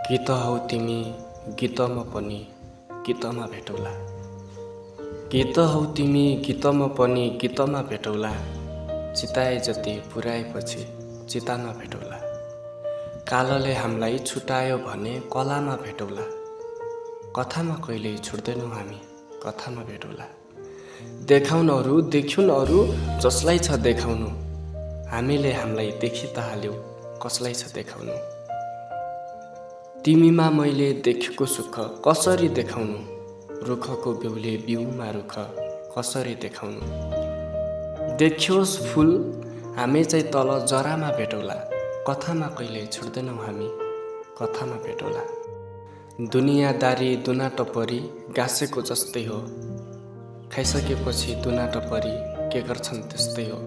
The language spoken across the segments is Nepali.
गीत हौ तिमी गीतमा पनि गीतमा भेटौला। गीत हौ तिमी गीतमा पनि गीतमा भेटौला। चिताए जति पुर्याएपछि चितामा भेटौला। कालले हामीलाई छुटायो भने कलामा भेटौला। कथामा कहिल्यै छुट्दैनौँ हामी, कथामा भेटौला। देखाउन अरू देखुन् अरू जसलाई छ देखाउनु। हामीले हामीलाई देखि त हाल्यौ कसलाई छ देखाउनु। तिमीमा मैले देखेको सुख कसरी देखाउनु। रुखको बिउले बिउमा रुख कसरी देखाउनु। देखियोस् फुल हामी चाहिँ तल जरामा भेटौला। कथामा कहिल्यै छुट्दैनौँ हामी, कथामा भेटौला। दुनियादारी दुना टपरी गाँसेको जस्तै हो। खाइसकेपछि दुना टपरी के गर्छन् त्यस्तै हो।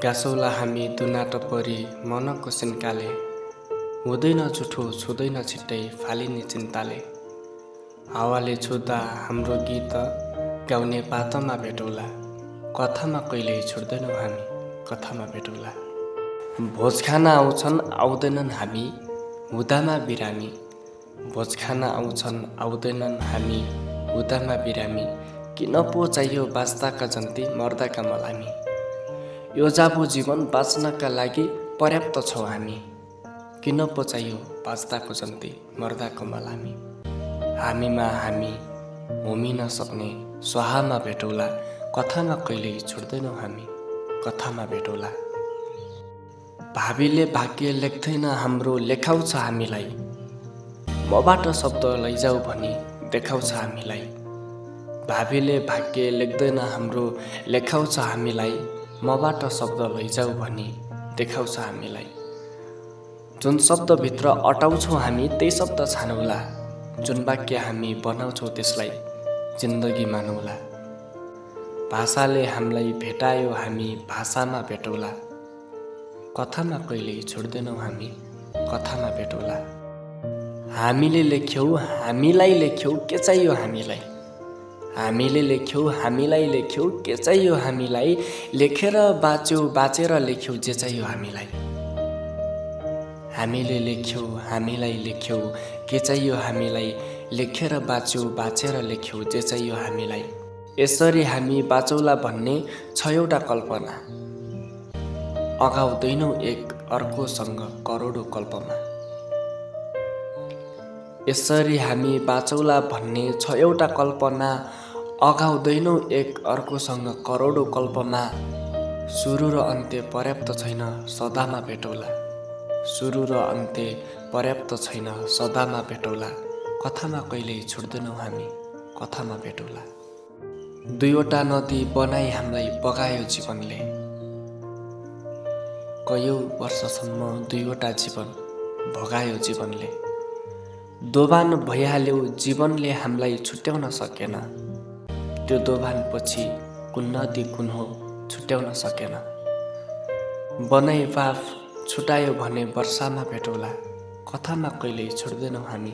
गाँसौला हामी दुना टपरी मनको सिन्काले। हुँदैन झुठो छुँदैन छिट्टै फालिने चिन्ताले। हावाले छुँदा हाम्रो गीत गाउने पातमा भेटौला। कथामा कहिल्यै छुट्दैनौँ हामी, कथामा भेटौला। भोज खान आउँछन् आउँदैनन् हामी हुँदामा बिरामी। भोज खान आउँछन् आउँदैनन् हामी हुँदामा बिरामी। किन पो चाहियो बाँच्दाका जन्ती मर्दाका मलामी। यो जाबो जीवन बाँच्नका लागि पर्याप्त छौँ हामी। किन पो चाहियो बाँच्दाको जन्ती मर्दाको मलामी। हामीमा हामी होमिन सक्ने स्वाहामा भेटौला। कथामा कहिल्यै छुट्दैनौँ हामी, कथामा भेटौला। भावीले भाग्य लेख्दैन हाम्रो लेखाउँछ हामीलाई। मबाट शब्द लैजाऊ भनी देखाउँछ हामीलाई। भावीले भाग्य लेख्दैन हाम्रो लेखाउँछ हामीलाई। मबाट शब्द लैजाऊ भनी देखाउँछ हामीलाई। जुन शब्दभित्र अटाउँछौँ हामी त्यही शब्द छानौला। जुन वाक्य हामी बनाउँछौँ त्यसलाई जिन्दगी मानौला। भाषाले हामीलाई भेटायो हामी भाषामा भेटौला। कथामा कहिल्यै छुट्दैनौँ हामी, कथामा भेटौला। हामीले लेख्यौँ हामीलाई लेख्यौँ के चाहियो हामीलाई। हामीले लेख्यौँ हामीलाई लेख्यौँ के चाहियो हामीलाई। लेखेर बाँच्यौँ बाँचेर लेख्यौँ जे चाहियो हामीलाई। हामीले लेख्यौँ हामीलाई लेख्यौँ के चाहियो हामीलाई। लेखेर बाँच्यौँ बाँचेर लेख्यौँ जे चाहियो हामीलाई। यसरी हामी बाँचौला भन्ने छ एउटा कल्पना। अगाउँदैनौँ एक अर्कोसँग करोडौँ कल्पमा। यसरी हामी बाँचौला भन्ने छ एउटा कल्पना। अगाउँदैनौँ एक अर्कोसँग करोडौँ कल्पमा। सुरु र अन्त्य पर्याप्त छैन सदामा भेटौला। सुरु र अन्त्य पर्याप्त छैन सदामा भेटौला। कथामा कहिल्यै छुट्दैनौँ हामी, कथामा भेटौला। दुईवटा नदी बनाई हामीलाई बगायो जीवनले। कयौँ वर्षसम्म दुईवटा जीवन भगायो जीवनले। दोभान भइहाल्यो जीवनले हामीलाई छुट्याउन सकेन। त्यो दोभान पछि कुन नदी कुन हो छुट्याउन सकेन। बनाई बाफ छुटायो भने वर्षामा भेटौला। कथामा कहिल्यै छुट्दैनौँ हामी,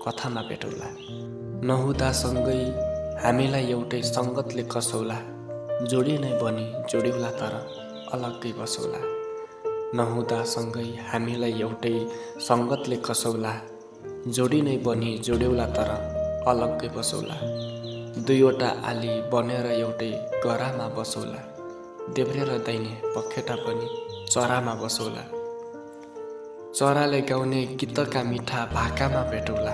कथामा भेटौला। नहुँदासँगै हामीलाई एउटै सङ्गतले कसौला। जोडी नै बनी जोड्यौला तर अलग्गै बसौला। नहुँदासँगै हामीलाई एउटै सङ्गतले कसौला। जोडी नै बनी जोड्यौला तर अलग्गै बसौला। दुईवटा आली बनेर एउटै गरामा बसौला। देब्रे र दाहिने पखेटा पनि चरामा बसौला। चराले गाउने गीतका मिठा भाकामा भेटौला।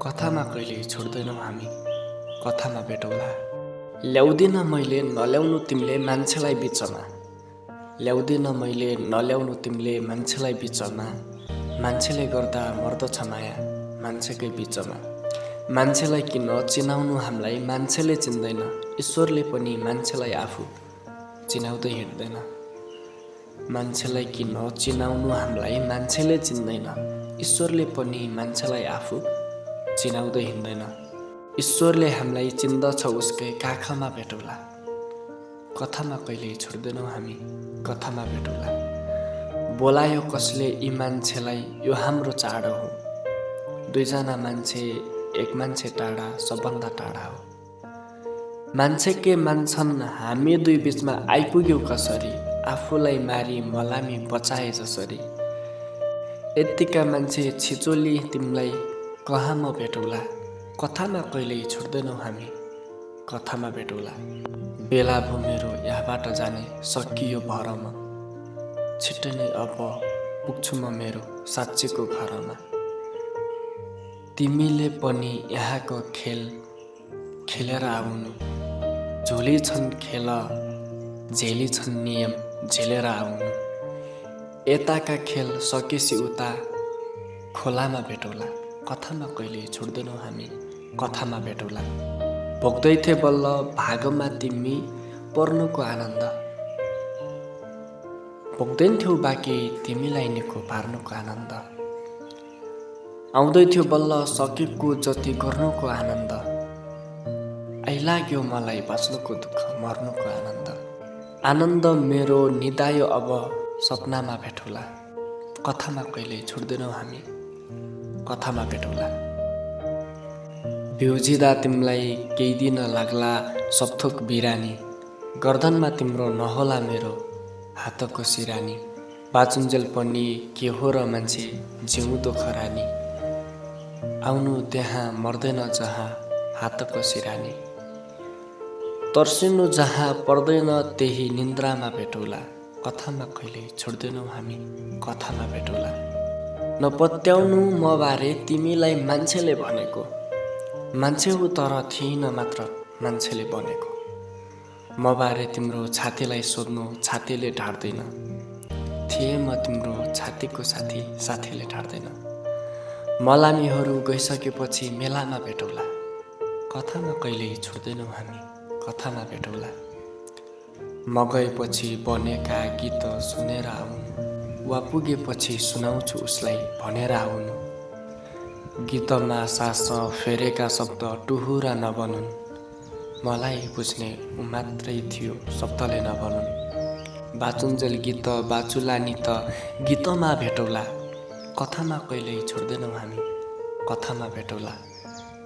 कथामा कहिल्यै छुट्दैनौँ हामी, कथामा भेटौला। ल्याउँदिन मैले नल्याउनु तिमीले मान्छेलाई बिचमा। ल्याउँदिन मैले नल्याउनु तिमीले मान्छेलाई बिचमा। मान्छेले गर्दा मर्दछ माया मान्छेकै बिचमा। मान्छेलाई किन चिनाउनु हामीलाई मान्छेले चिन्दैन। ईश्वरले पनि मान्छेलाई आफू चिनाउँदै हिँड्दैन। मान्छेलाई किन चिनाउनु हामीलाई मान्छेले चिन्दैन। ईश्वरले पनि मान्छेलाई आफू चिनाउँदै हिँड्दैन। ईश्वरले हामीलाई चिन्दछ उसकै काखमा भेटौला। कथामा कहिल्यै छुट्दैनौँ हामी, कथामा भेटौला। बोलायो कसले यी मान्छेलाई यो हाम्रो चाड हो। दुईजना मान्छे एक मान्छे टाढा सबभन्दा टाढा हो। मान्छे के मान्छन् हामी दुई बिचमा आइपुग्यौ कसरी। आफूलाई मारी मलामी बचाए जसरी। यत्तिका मान्छे छिचोली तिमीलाई कहाँ म भेटौला, कथामा कहिल्यै छुट्दैनौ हामी, कथामा भेटौला। बेला भो मेरो यहाँबाट जाने सकियो भरमा, छिट्टै नै अब पुग्छु म मेरो साँच्चीको घरमा। तिमीले पनि यहाँको खेल खेलेर आउनु, झोली छन् खेल झेली छन् नियम झेलेर आउनु। यताका खेल सकेपछि उता खोलामा भेटौला, कथामा कहिले छुट्दैनौ हामी, कथामा भेटौला। भोग्दै थिए बल्ल भागमा तिमी पर्नुको आनन्द, भोग्दैन थियौ बाँकी तिमीलाई निको पार्नुको आनन्द। आउँदै थियो बल्ल सकेको जति गर्नुको आनन्द, आइलाग्यो मलाई बाँच्नुको दुःख मर्नुको आनन्द। आनन्द मेरो निदायो अब सपनामा भेटौला, कथामा कहिले छुट्दैनौ हामी, कथामा भेटौला। बिउजिँदा तिमीलाई केही दिन लाग्ला सबथोक बिरानी, गर्दनमा तिम्रो नहोला मेरो हातको सिरानी। बाँचुन्जेल पनि के हो र मान्छे जिउँदो खरानी, आउनु त्यहाँ मर्दैन जहाँ हातको सिरानी। तर्सिनु जहाँ पर्दैन त्यही निन्द्रामा भेटौला, कथामा कहिले छुट्दैनौ हामी, कथामा भेटौला। नपत्याउनु म बारे तिमीलाई मान्छेले भनेको, मान्छे हो तर थिइन मात्र मान्छेले बनेको। म बारे तिम्रो छातीलाई सोध्नु छातीले ढाड्दैन, थिए म तिम्रो छातीको साथी साथीले ढाड्दैन। मलामीहरू गइसकेपछि मेलामा भेटौला, कथामा कहिल्यै छुट्दैनौ हामी, कथामा भेटौला। म गएपछि बनेका गीत सुनेर आउनु, वा पुगेपछि सुनाउँछु उसलाई भनेर आउनु। गीतमा सास फेरेका शब्द टुहुरा नबनुन्, मलाई बुझ्ने ऊ मात्रै थियो शब्दले नबनुन्। बाँचुन्जेल गीत बाँचुला नि त गीतमा भेटौला, कथामा कहिल्यै छुट्दैनौ हामी, कथामा भेटौला।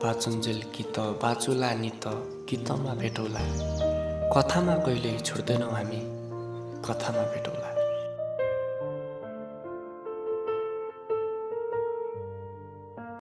बाँचुन्जेल गीत बाँचुला नि त गीतमा भेटौला, कथामा कहिल्यै छुट्दैनौ हामी, कथामा भेटौला।